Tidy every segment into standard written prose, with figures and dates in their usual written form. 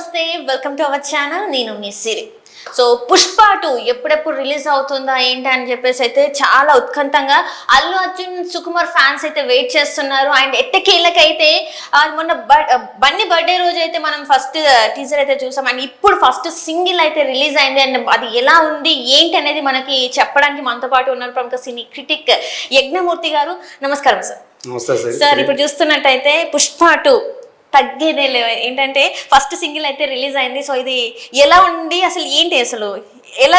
నమస్తే welcome to our channel. నేను మీ సిరి. So Pushpa 2 ఎప్పుడెప్పుడు రిలీజ్ అవుతుందా ఏంటి అని చెప్పేసి అయితే చాలా ఉత్కంఠంగా అల్లు అర్జున్ సుకుమార్ ఫ్యాన్స్ అయితే వెయిట్ చేస్తున్నారు. అండ్ ఎట్టకేళ్ళకైతే మొన్న బన్నీ బర్త్డే రోజు అయితే మనం ఫస్ట్ టీజర్ అయితే చూసాం. అండ్ ఇప్పుడు ఫస్ట్ సింగిల్ అయితే రిలీజ్ అయింది. అండ్ అది ఎలా ఉంది ఏంటి అనేది మనకి చెప్పడానికి మనతో పాటు ఉన్నారు ప్రముఖ సినీ క్రిటిక్ యజ్ఞమూర్తి గారు. నమస్కారం సార్. సార్ ఇప్పుడు చూస్తున్నట్టయితే పుష్ప 2 తగ్గేదే లేవు. ఏంటంటే ఫస్ట్ సింగిల్ అయితే రిలీజ్ అయింది. సో ఇది ఎలా ఉంది, అసలు ఏంటి, అసలు ఎలా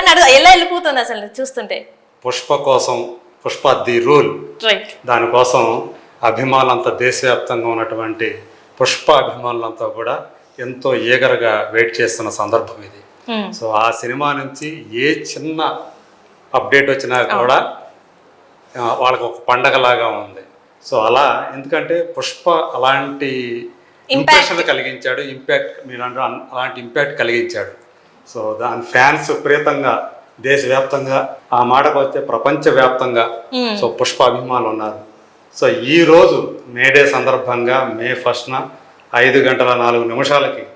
వెళ్ళిపోతుంది అసలు చూస్తుంటే? పుష్ప కోసం, పుష్ప ది రూల్, దానికోసం అభిమానులంతా దేశవ్యాప్తంగా ఉన్నటువంటి పుష్ప అభిమానులంతా కూడా ఎంతో ఈగర్గా వెయిట్ చేస్తున్న సందర్భం ఇది. సో ఆ సినిమా నుంచి ఏ చిన్న అప్డేట్ వచ్చినా కూడా వాళ్ళకి ఒక పండగలాగా ఉంది. సో అలా ఎందుకంటే పుష్ప అలాంటి ఇంప్రెషన్ కలిగించాడు, ఇంపాక్ట్ మీరు అంటే అలాంటి ఇంపాక్ట్ కలిగించాడు. సో దాని ఫ్యాన్స్ విపరీతంగా దేశవ్యాప్తంగా, ఆ మాటకు వస్తే ప్రపంచవ్యాప్తంగా సో పుష్ప అభిమానులు ఉన్నారు. సో ఈరోజు మేడే సందర్భంగా మే 1న 5:04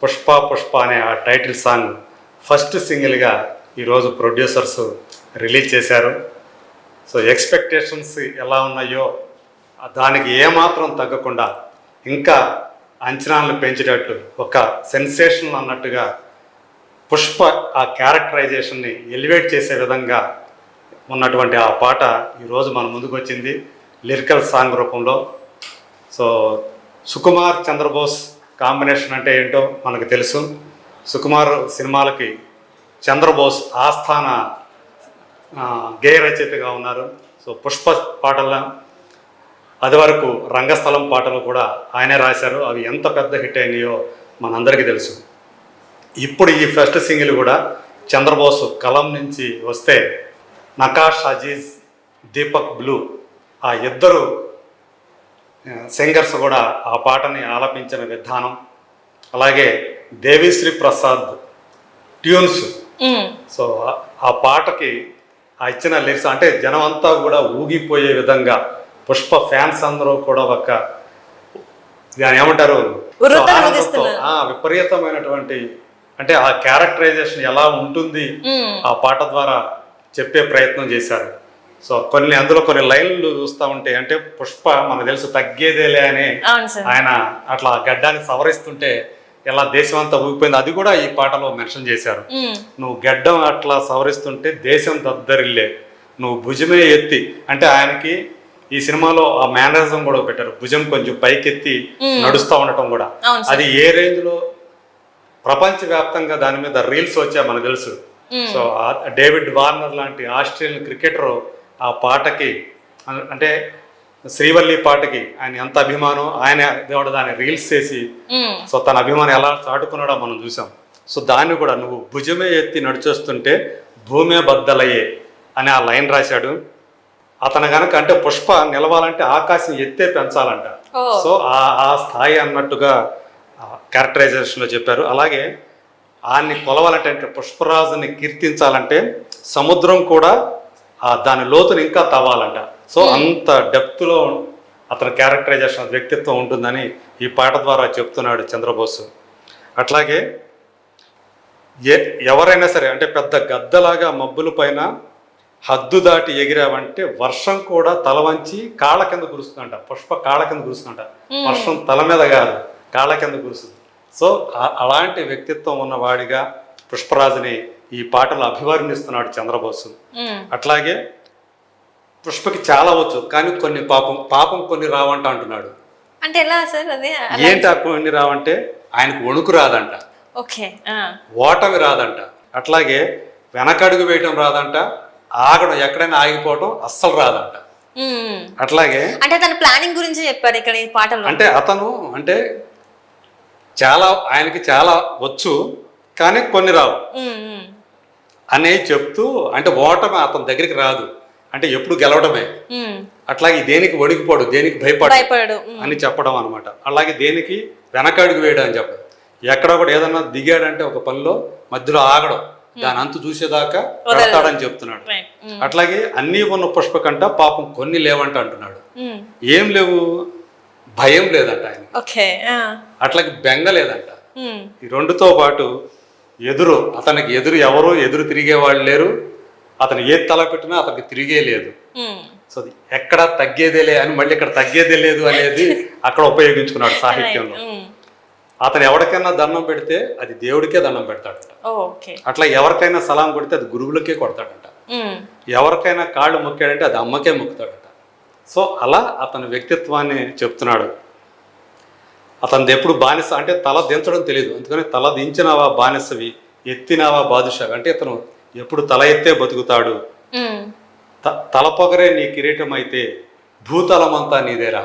పుష్ప పుష్ప అనే ఆ టైటిల్ సాంగ్ ఫస్ట్ సింగిల్గా ఈరోజు ప్రొడ్యూసర్స్ రిలీజ్ చేశారు. సో ఎక్స్పెక్టేషన్స్ ఎలా ఉన్నాయో దానికి ఏమాత్రం తగ్గకుండా ఇంకా అంచనాలను పెంచేటట్లు ఒక సెన్సేషన్ అన్నట్టుగా పుష్ప ఆ క్యారెక్టరైజేషన్ని ఎలివేట్ చేసే విధంగా ఉన్నటువంటి ఆ పాట ఈరోజు మన ముందుకు వచ్చింది లిరికల్ సాంగ్ రూపంలో. సో సుకుమార్ చంద్రబోస్ కాంబినేషన్ అంటే ఏంటో మనకు తెలుసు. సుకుమార్ సినిమాలకి చంద్రబోస్ ఆస్థాన గేయ రచయితగా ఉన్నారు. సో పుష్ప పాటల అది వరకు రంగస్థలం పాటలు కూడా ఆయనే రాశారు. అవి ఎంత పెద్ద హిట్ అయినాయో మనందరికీ తెలుసు. ఇప్పుడు ఈ ఫస్ట్ సింగిల్ కూడా చంద్రబోసు కలం నుంచి వస్తే నకాష్ అజీజ్, దీపక్ బ్లూ ఆ ఇద్దరు సింగర్స్ కూడా ఆ పాటని ఆలపించిన విధానం, అలాగే దేవిశ్రీ ప్రసాద్ ట్యూన్స్. సో ఆ పాటకి ఆ ఇచ్చిన లిరిక్స్ అంటే జనం అంతా కూడా ఊగిపోయే విధంగా పుష్ప ఫ్యాన్స్ అందరూ కూడా ఒక దాని ఏమంటారు విపరీతమైనటువంటి అంటే ఆ క్యారెక్టరైజేషన్ ఎలా ఉంటుంది ఆ పాట ద్వారా చెప్పే ప్రయత్నం చేశారు. సో అందులో కొన్ని లైన్లు చూస్తూ ఉంటే అంటే పుష్ప మనకు తెలుసు తగ్గేదేలే అని ఆయన అట్లా గడ్డాన్ని సవరిస్తుంటే ఎలా దేశం అంతా ఊగిపోయింది, అది కూడా ఈ పాటలో మెన్షన్ చేశారు. నువ్వు గడ్డం అట్లా సవరిస్తుంటే దేశం దద్దరిల్లే, నువ్వు భుజమే ఎత్తి అంటే ఆయనకి ఈ సినిమాలో ఆ మేనరిజం కూడా పెట్టారు, భుజం కొంచెం పైకెత్తి నడుస్తూ ఉండటం కూడా. అది ఏ రేంజ్ లో ప్రపంచవ్యాప్తంగా దాని మీద రీల్స్ వచ్చా మనకు తెలుసు. సో డేవిడ్ వార్నర్ లాంటి ఆస్ట్రేలియన్ క్రికెటర్ ఆ పాటకి అంటే శ్రీవల్లి పాటకి ఆయన ఎంత అభిమానం, ఆయన దేవుడు దాన్ని రీల్స్ చేసి సో తన అభిమానం ఎలా చాటుకున్నాడో మనం చూసాం. సో దాన్ని కూడా నువ్వు భుజమే ఎత్తి నడిచొస్తుంటే భూమే బద్దలయ్యే అని ఆ లైన్ రాశాడు. అతను కనుక అంటే పుష్ప నిలవాలంటే ఆకాశం ఎత్తే పెంచాలంట. సో ఆ స్థాయి అన్నట్టుగా క్యారెక్టరైజేషన్లో చెప్పారు. అలాగే ఆయన్ని కొలవాలంటే అంటే పుష్పరాజుని కీర్తించాలంటే సముద్రం కూడా దాని లోతుని ఇంకా తవ్వాలంట. సో అంత డెప్త్లో అతని క్యారెక్టరైజేషన్ వ్యక్తిత్వం ఉంటుందని ఈ పాట ద్వారా చెప్తున్నాడు చంద్రబోసు. అట్లాగే ఎవరైనా సరే అంటే పెద్ద గద్దలాగా మబ్బుల పైన హద్దు దాటి ఎగిరావంటే వర్షం కూడా తల వంచి కాళ్ళ కింద కురుస్తుందంట. పుష్ప కాళ్ళ కింద కురుస్తుందంట, వర్షం తల మీద కాదు కాళ్ళ కింద కురుస్తుంది. సో అలాంటి వ్యక్తిత్వం ఉన్నవాడిగా పుష్పరాజుని ఈ పాటలు అభివర్ణిస్తున్నాడు చంద్రబోసు. అట్లాగే పుష్పకి చాలా వచ్చు కానీ కొన్ని పాపం కొన్ని రావంట అంటున్నాడు. అంటే ఎలా సార్ అది ఏంటి? కొన్ని రావంటే ఆయనకు వణుకు రాదంట, ఓటమి రాదంట, అట్లాగే వెనకడుగు వేయటం రాదంట, ఆగడం ఎక్కడైనా ఆగిపోవడం అస్సలు రాదంట. అట్లాగే అంటే తన ప్లానింగ్ గురించి చెప్పారు ఇక్కడ ఈ పాటలో. అంటే అతను అంటే చాలా ఆయనకి చాలా వచ్చు కానీ కొన్ని రావు అని చెప్తూ అంటే ఓటమి అతని దగ్గరికి రాదు, అంటే ఎప్పుడు గెలవడమే. అట్లాగే దేనికి వణికిపోడు, దేనికి భయపడు అని చెప్పడం అనమాట. అలాగే దేనికి వెనకడుగు వేయడం అని చెప్పడం. ఎక్కడ కూడా ఏదన్నా దిగాడంటే ఒక పనిలో మధ్యలో ఆగడం, దాని అంతు చూసేదాకా పెడతాడని చెప్తున్నాడు. అట్లాగే అన్నీ ఉన్న పుష్ప కంట పాపం కొన్ని లేవంట అంటున్నాడు. ఏం లేవు? భయం లేదంట ఆయన, అట్లాగే బెంగ లేదంట, ఈ రెండుతో పాటు అతనికి ఎదురు తిరిగే వాళ్ళు లేరు, అతను ఏ తల పెట్టినా అతనికి తిరిగే లేదు. సో ఎక్కడ తగ్గేదేలే అని మళ్ళీ ఇక్కడ తగ్గేదే లేదు అనేది అక్కడ ఉపయోగించుకున్నాడు సాహిత్యంలో. అతను ఎవరికైనా దండం పెడితే అది దేవుడికే దండం పెడతాడట. అట్లా ఎవరికైనా సలాం కొడితే అది గురువులకే కొడతాడట. ఎవరికైనా కాళ్ళు మొక్కాడంటే అది అమ్మకే మొక్కుతాడట. సో అలా అతని వ్యక్తిత్వాన్ని చెప్తున్నాడు. అతనిది ఎప్పుడు బానిస అంటే తల దించడం తెలియదు, అందుకని తల దించినావా బానిసవి, ఎత్తినావా బాదుషావి అంటే ఇతను ఎప్పుడు తల ఎత్తే బతుకుతాడు. తల పొగరే నీ కిరీటం అయితే భూతలం అంతా నీదేరా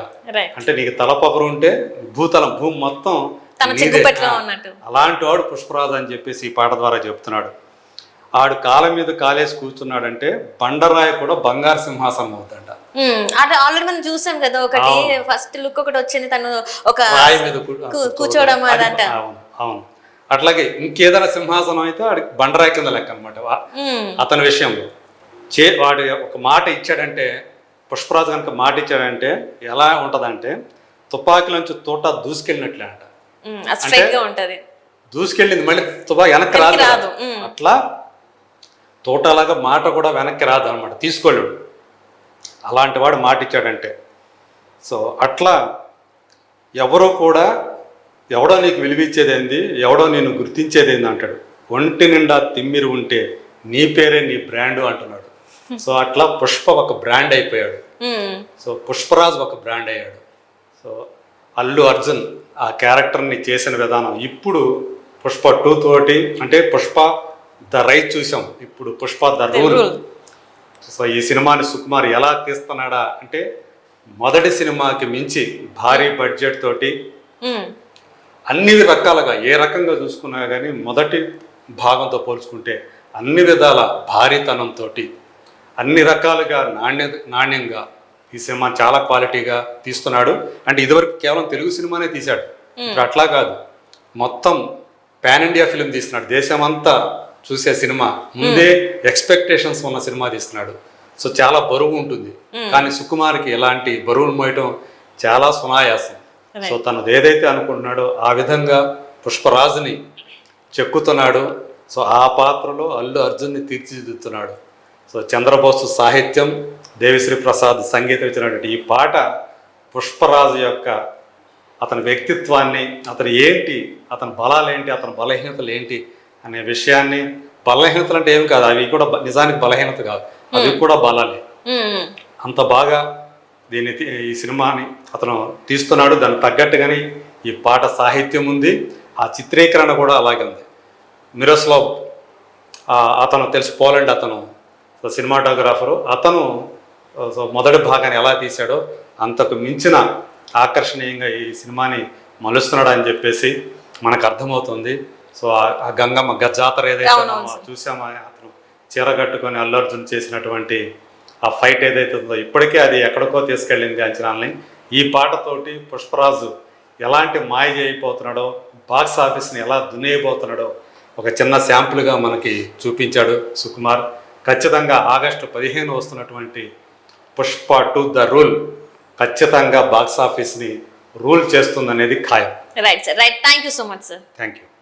అంటే నీకు తల పొగరు ఉంటే భూతలం భూమి మొత్తం అలాంటి వాడు పుష్పరాజు అని చెప్పేసి ఈ పాట ద్వారా చెప్తున్నాడు. ఆడు కాళ్ళ మీద కాలేసి కూర్చున్నాడంటే బండరాయి కూడా బంగారు సింహాసనం అవుతాడ. అంటే ఆల్రెడీ మనం చూసాం కదా, ఒకటి ఫస్ట్ లుక్ ఒకటి వచ్చింది, తను ఒక రాయి మీద కూర్చోవడం అదంట. అవును, అట్లాగే ఇంకేదైనా సింహాసనం అయితే ఆడికి బండరాయి కింద లెక్క అనమాట. అతని విషయంలో వాడు ఒక మాట ఇచ్చాడంటే, పుష్పరాజు కనుక మాట ఇచ్చాడంటే ఎలా ఉంటదంటే తుపాకీలోంచి తోట దూసుకెళ్ళినట్లే అంట. దూసుకెళ్ళింది మళ్ళీ వెనక్కి రాదు. అట్లా తోటలాగా మాట కూడా వెనక్కి రాదు అనమాట, తీసుకోలేడు. అలాంటి వాడు మాట ఇచ్చాడంటే. సో అట్లా ఎవడో నీకు విలువిచ్చేదేంది, ఎవడో నేను గుర్తించేదేంది అంటాడు. ఒంటి నిండా తిమ్మిరి ఉంటే నీ పేరే నీ బ్రాండు అంటున్నాడు. సో అట్లా పుష్ప ఒక బ్రాండ్ అయిపోయాడు. సో పుష్పరాజు ఒక బ్రాండ్ అయ్యాడు. సో అల్లు అర్జున్ ఆ క్యారెక్టర్ని చేసిన విధానం ఇప్పుడు పుష్ప 2 తోటి, అంటే పుష్ప ద రైట్ చూసాం, ఇప్పుడు పుష్ప ద రూల్. సో ఈ సినిమాని సుకుమార్ ఎలా తీస్తున్నాడా అంటే మొదటి సినిమాకి మించి భారీ బడ్జెట్ తోటి అన్ని రకాలుగా ఏ రకంగా చూసుకున్నా కానీ మొదటి భాగంతో పోల్చుకుంటే అన్ని విధాల భారీతనంతో అన్ని రకాలుగా నాణ్యంగా ఈ సినిమా చాలా క్వాలిటీగా తీస్తున్నాడు. అంటే ఇదివరకు కేవలం తెలుగు సినిమానే తీశాడు, ఇప్పుడు అట్లా కాదు, మొత్తం పాన్ ఇండియా ఫిలిం తీస్తున్నాడు. దేశమంతా చూసే సినిమా, ముందే ఎక్స్పెక్టేషన్స్ ఉన్న సినిమా తీస్తున్నాడు. సో చాలా బరువు ఉంటుంది, కానీ సుకుమార్కి ఎలాంటి బరువులు మోయటం చాలా సునాయాసం. సో తను ఏదైతే అనుకుంటున్నాడో ఆ విధంగా పుష్పరాజుని చెక్కుతున్నాడు. సో ఆ పాత్రలో అల్లు అర్జున్ని తీర్చిదిద్దుతున్నాడు. సో చంద్రబోసు సాహిత్యం, దేవిశ్రీ ప్రసాద్ సంగీతం ఇచ్చినటువంటి ఈ పాట పుష్పరాజు యొక్క అతని వ్యక్తిత్వాన్ని, అతని బలాలేంటి, అతని బలహీనతలు ఏంటి అనే విషయాన్ని, బలహీనతలు అంటే ఏమి కాదు, అవి కూడా నిజానికి బలహీనత కాదు, అవి కూడా బలాలే. అంత బాగా ఈ సినిమాని అతను తీస్తున్నాడు. దానికి తగ్గట్టుగానే ఈ పాట సాహిత్యం ఉంది, ఆ చిత్రీకరణ కూడా అలాగే ఉంది. మిరోస్లావ్ అతను తెలుసు, పోలాండ్ అతను సినిమాటోగ్రాఫరు. అతను మొదటి భాగాన్ని ఎలా తీశాడో అంతకు మించిన ఆకర్షణీయంగా ఈ సినిమాని మలుస్తున్నాడు అని చెప్పేసి మనకు అర్థమవుతుంది. సో ఆ గంగమ్మ జాతర ఏదైతే చూసామో, అతను చీర కట్టుకొని అల్లు అర్జున్ చేసినటువంటి ఆ ఫైట్ ఏదైతే ఉందో ఇప్పటికే అది ఎక్కడికో తీసుకెళ్ళింది అంచనాలని. ఈ పాటతోటి పుష్పరాజు ఎలాంటి మాయ చేయబోతున్నాడో, బాక్స్ ఆఫీస్ని ఎలా దున్నేయబోతున్నాడో ఒక చిన్న శాంపుల్గా మనకి చూపించాడు సుకుమార్. ఖచ్చితంగా ఆగస్టు 15 వస్తున్నటువంటి పుష్ప 2 ద రూల్ ఖచ్చితంగా బాక్స్ ఆఫీస్ని రూల్ చేస్తుందనేది ఖాయం. Right sir, right. Thank you so much sir. Thank you.